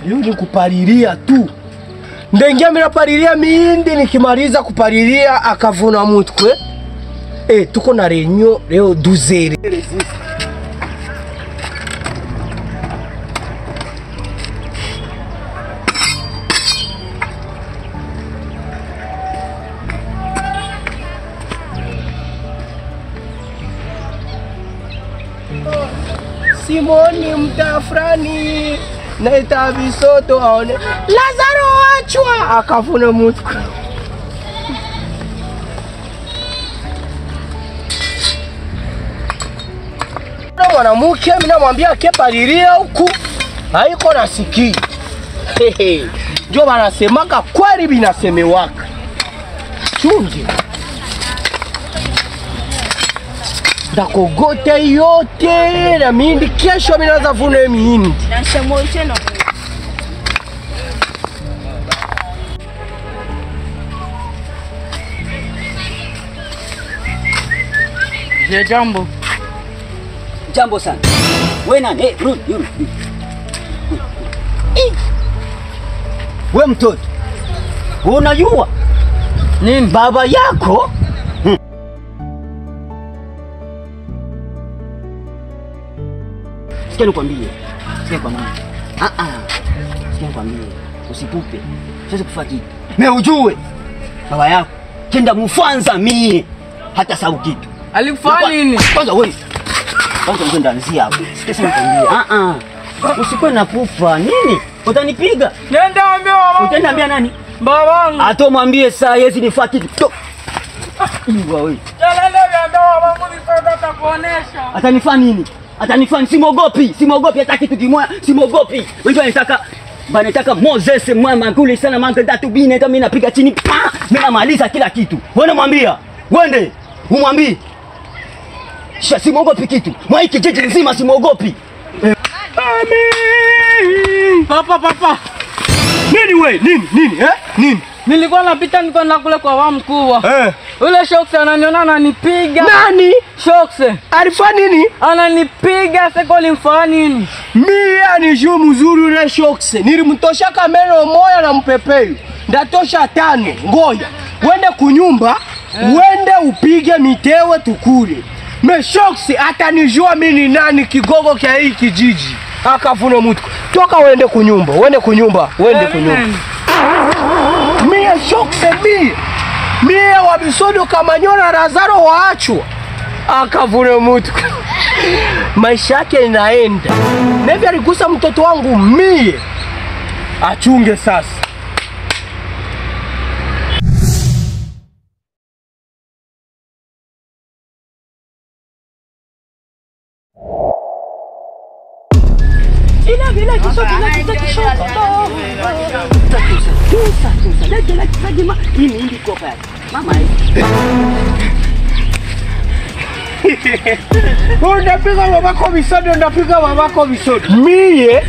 Hiyo ni kupalilia tu. Ndengia mimi napalilia mihindi, nikimaliza kupalilia akavuna mutwe. Tuko na renyo leo 12. Simoni mtafrani naita Bisoto aone Lazaro achwa akavuna mutwe. Mwanamke mimi namwambia kepalilia huku haiko nasikii. Ndio wanasemaka kweli binasemewaka. Chunje. Ndakogote yote na mihindi kesho mimi naanza vuna mihindi. Nasema tena. Je, jambo. Jambo sana. Wewe nani? Rudi. Wewe mtoto. Unajua Nini? baba yako? Sikia nikwambie. Sikia nikwambie. Usipupe. Siwezi kufa kitu. Mimi ujue. Baba yako kenda mfanza mie hata sau kitu. Alikufanya nini? Kwanza wewe. Kwanza ngoja ndaanzia hapo. Sikia nikwambie. Usikwe na pupa. Nini? Utanipiga? Nenda ambia mama. Utaniambia nani? Babangu. Atomwambie saa yezi nifaki kitu. Iwa wewe. Jalele ambia babangu nisaidia atakuonesha. Atanifanya nini? Atanifanya simogopi hata kitu kimoja, simogopi. Wewe unataka Moses mama nguli sana manga datu bine kama mimi napiga chini. Mimi namaliza kila kitu. Wewe mwambia. Wende. Umwambie. Simogopi kitu. Mwa kijiji nzima simogopi. Amen. Papa. Nini we? Nini? Nini? Nilikuwa napita niko na kule kwa mama mkubwa. Ule Shox ananiona ananipiga. Nani? Shox. Alifanya nini? Ananipiga seko limfanya nini? Mimi anijua mzuri ule Shox. Nilimtosha kamera moja na mpepeo. Ndatosha 5. Ngoja. Wende kunyumba, wende upige mitewe tukule. Me Shox atanijua mimi ni nani kigogo kia hii kijiji. Akavuna mutko. Toka wende kunyumba. Mie Shox mie wa Bisodo Kamanyola Lazaro waachwa. Akavuna mutko. Maisha yake inaenda. Nevi aligusa mtoto wangu mie. Achunge sasa. Ila kishoto. Tusa. Leta hii ni kopa yake. Mama hii. Unapiga babako Bisodo. Mie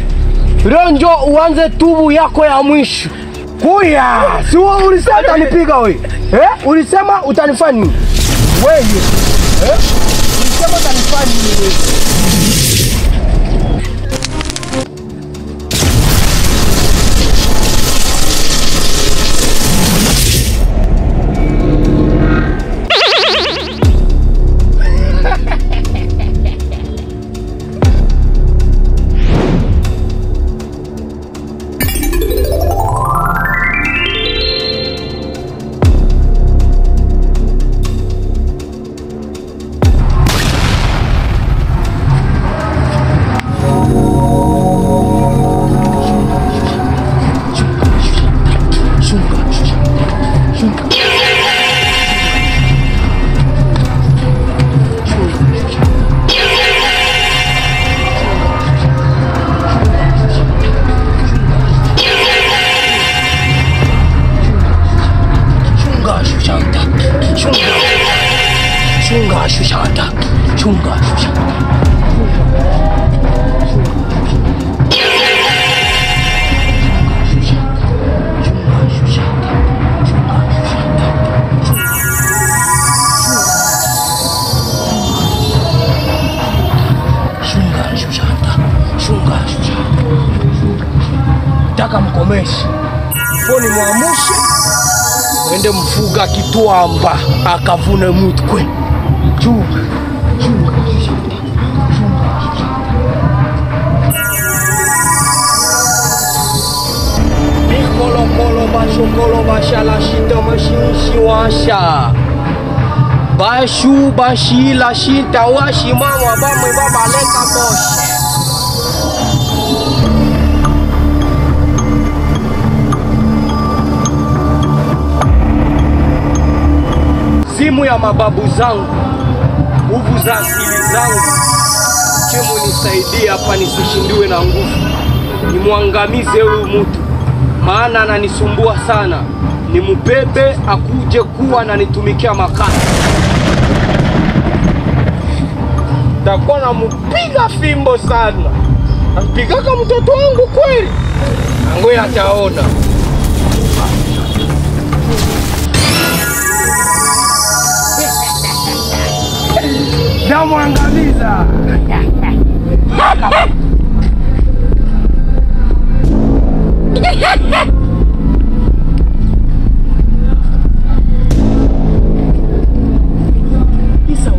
ronjo uanze tubu yako ya mwisho. Kuya, si wewe ulisema utanipiga wewe. Ulisema utanifanya nini? Wewe. Ulisema utanifanya nini wewe? nataka mkomeshe. Foni muamushe, mwende mfuga Kitwamba akavune mutwe. Chunga. Bikolokolo bashokolo bashala shita mashishi washa. Bashu bashila shita washimama bamwe babaleka boshe. Simu ya mababu zangu, nguvu za asili zangu, chemu nisaidie hapa nisishindiwe na nguvu. Nimwangamize huyu mtu, maana ananisumbua sana. Nimubebe akuje kuwa ananitumikia makasi. Takuwa namupiga fimbo sana. Napiga kama mtoto wangu kweli. Ngoja ataona. Namwangamiza.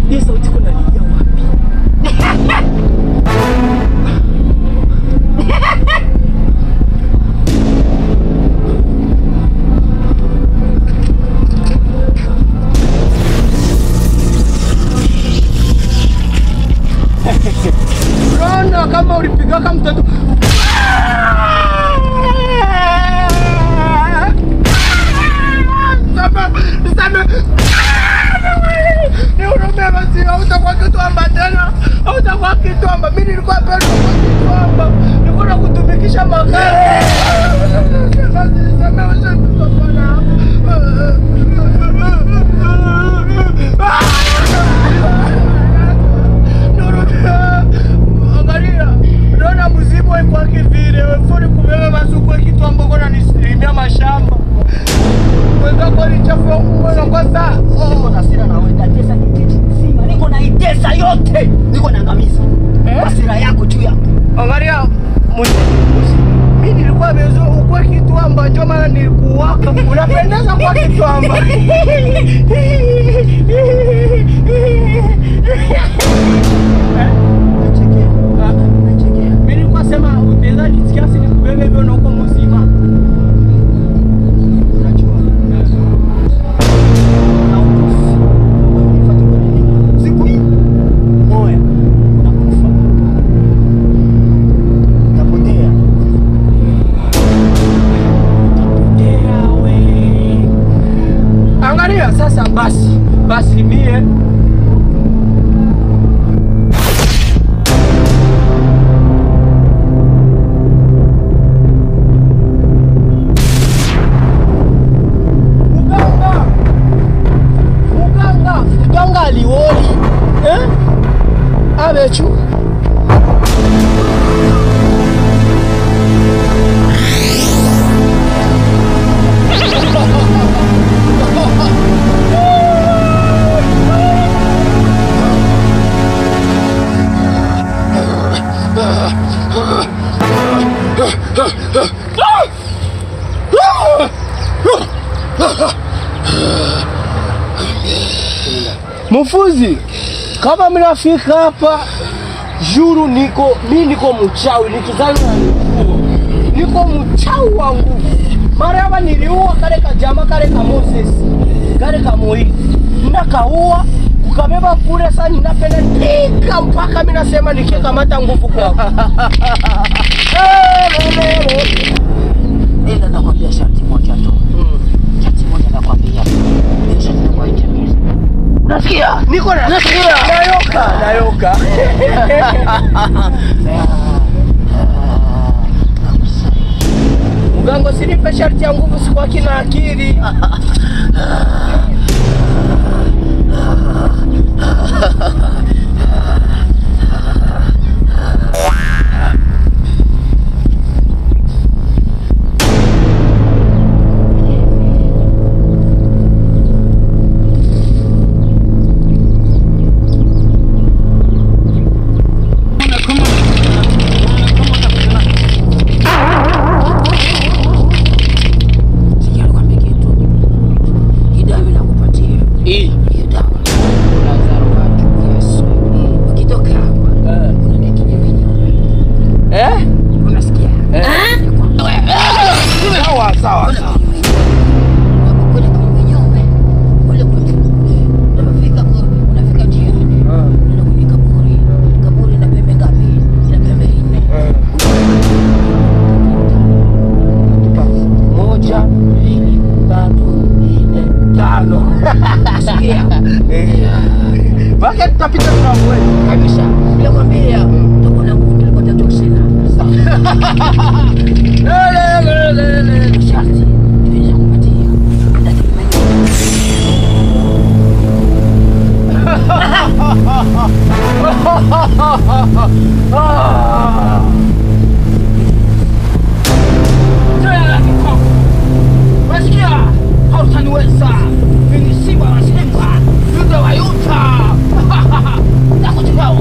Isa utiko na lia wapi? Rona kama ulipiga kama mtoto. Sasa ni urumea basi, hautakuwa Kitwamba tena. Hautakuwa Kitwamba. Mimi nilikuwa pendo kwa Kitwamba. Nilikuwa nakutumikisha magari. Angalia, naona mzimu kwa kivile. Wewe kubeba masuku kwa Kitwamba kuna nisilimia mashamba. Mweka kwa lichafu mwana kwa saa. Niko na hasira na wewe, tatesa kijiji nzima. Niko na itesa yote. Niko naangamiza. Hasira yako juu yako. Angalia, mimi nilikuwa bezo kwa Kitwamba, ndio maana nilikuwaka. Unapendeza kwa Kitwamba. Mimi nilikuwa sema utaweza nisikia sini kubebe hivyo na uko mzima. Sasa basi mie Muganga aliwoli abechu Mufuzi, kama mnafika hapa juru mimi niko mchawi, nikizani niko mchawi wangu. Mara hapa niliua kale kajama kale ka Moses, kale ka Moizi. Nakaua ukabeba kule sasa ninapenda tika mpaka mimi nasema nikikamata nguvu kwako. Ila nakwambia sharti moja tu. Sharti moja nakwambia. Ndio sharti moja mimi. Unasikia? Niko nasikia. Nayoka. Mgango sinipe sharti ya nguvu sikuwa kina akili. Unasikia? Hautaniweza. Mimi ni simba wa simba. Yule wa Yuta. Nakujua.